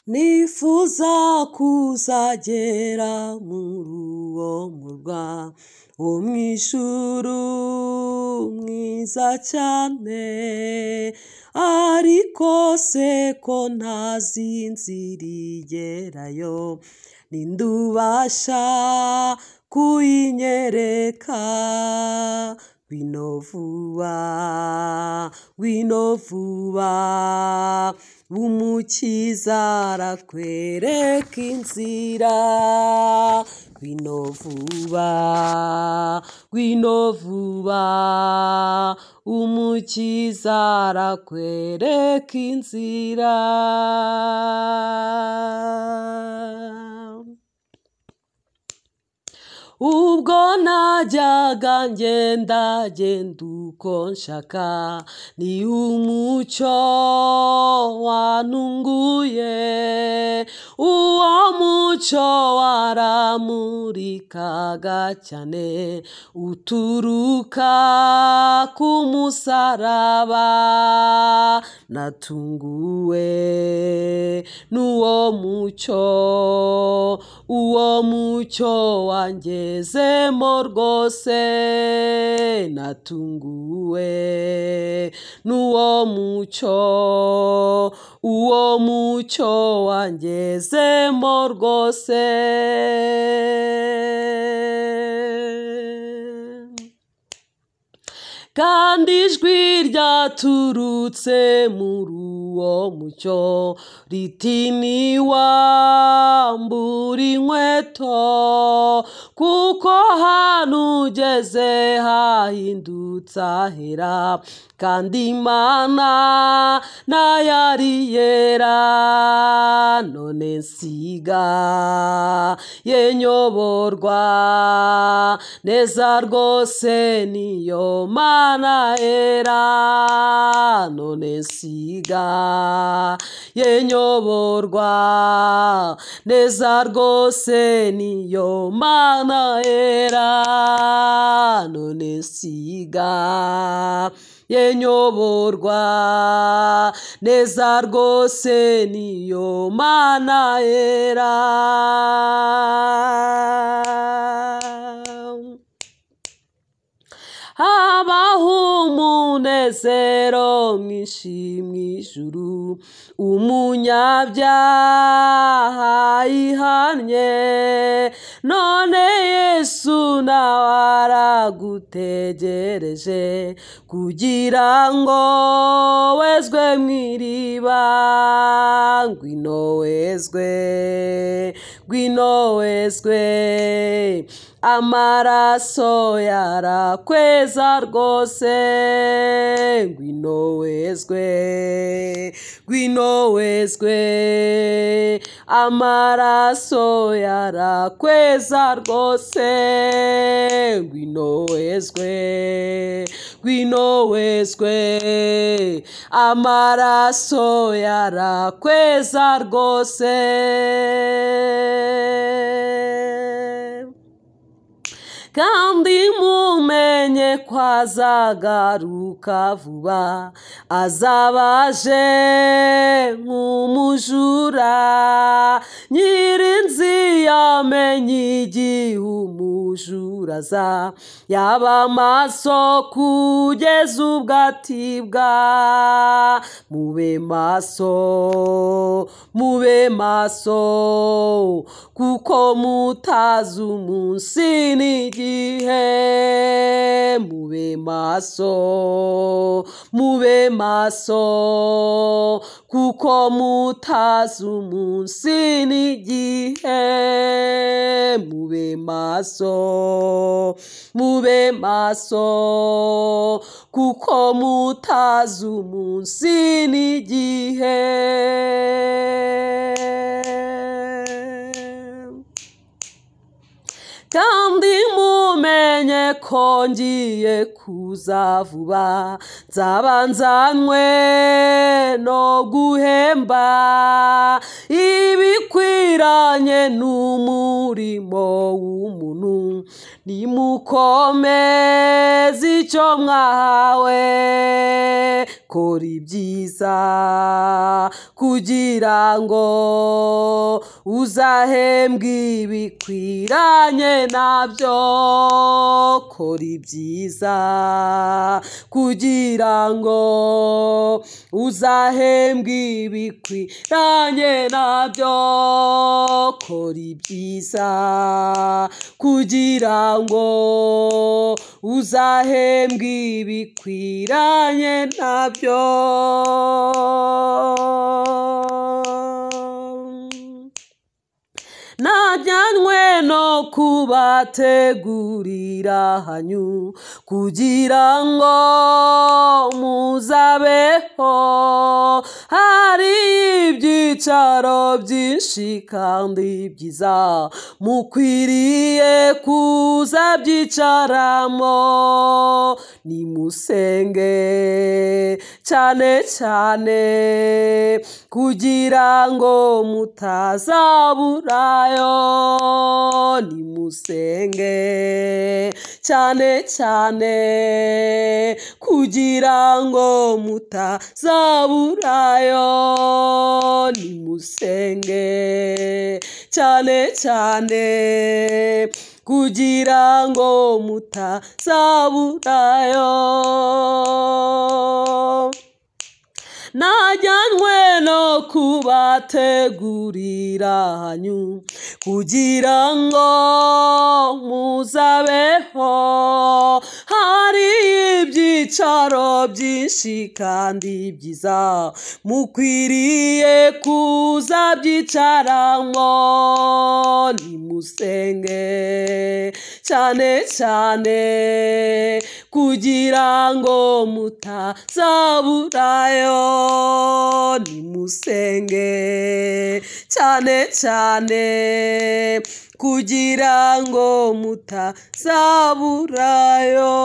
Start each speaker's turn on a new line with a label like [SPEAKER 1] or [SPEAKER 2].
[SPEAKER 1] nifuza kuzagera muri uwo murwa wo mw'ijuru mwiza cyane, ariko se ko ntazi inzira igerayo, ninde ubasha kuyinyereka? Ngwino vuba, ngwino vuba, umukiza arakwereka inzira. Ngwino vuba, ngwino vuba, umukiza arakwereka inzira. Ubwo najyaga ngenda uko nshaka, ni umucyo wantunguye, uwo mucyo waramurikaga cyane, uturuka ku musaraba. Natunguwe n'uwo mucyo, uwo mucyo wangezemo rwose. Natunguwe n'uwo mucyo, uwo mucyo wangezemo rwose. Kandi ijwi ryaturutse muri uwo mucyo riti niwambura inkweto, kuko hano ugeze hahindutse ahera, kandi Imana nayo ari yera. None nsigaye nyoborwa neza rwose niyo Mana yera. None nsigaye nyoborwa neza rwose niyo Mana yera. None nsigaye nyoborwa neza rwose niyo Mana yera. Habaho umunezero mwinshi mw'ijuru, umunyabyaha yihannye, none Yesu nawe aragutegereje, kugira ngo wezwe mw'iriba. Ngwino wezwe, ngwino wezwe, amaraso yarakweza rwose. Ngwino wezwe, ngwino wezwe, amaraso yarakweza rwose. Ngwino wezwe, ngwino wezwe, amaraso yarakweza rwose. Kandi mumenye ko azagaruka vuba, azabaje nk'umujura, nyirinzi yamenye igihe umujura aza, yaba maso kugeza ubwo atibwa. Mube maso, mube maso, kuko mutazi umunsi n'igihe. Mube maso, mube maso, kuko mutazi umunsi n'igihe. Mube maso, mube maso, kuko mutazi umunsi n'igihe. Kandi mumenye mumenye ko ngiye kuza vuba, nzaba nzanywe no guhemba ibikwiranye n'umurimo w'umuntu. Nimukomeze icyo mwahawe, kora ibyiza kugira ngo uzahembwe ibikwiranye nabyo. Kora ibyiza kugira ngo uzahembwe ibikwiranye nabyo. Kora ibyiza kugira ngo uzahembwe ibikwiranye nabyo. Najyanywe no kubategurira hanyu kugira ngo muzabeho, hari ibyicaro byinshi kandi byiza mukwiriye kuzabyicaramo. Nimusenge cyane cyane kugira ngo mutazaburayo. Nimusenge cyane cyane kugira ngo mutazaburayo. Nimusenge cyane cyane kugira ngo mutazaburayo. Najyanywe no kubategurira hanyu kugira ngo muzabeho, hari ibyicaro byinshi kandi byiza mukwiriye kuzabyicaramo. Nimusenge cyane cyane kugira ngo mutazaburayo. Nimusenge cyane cyane kugira ngo mutazaburayo.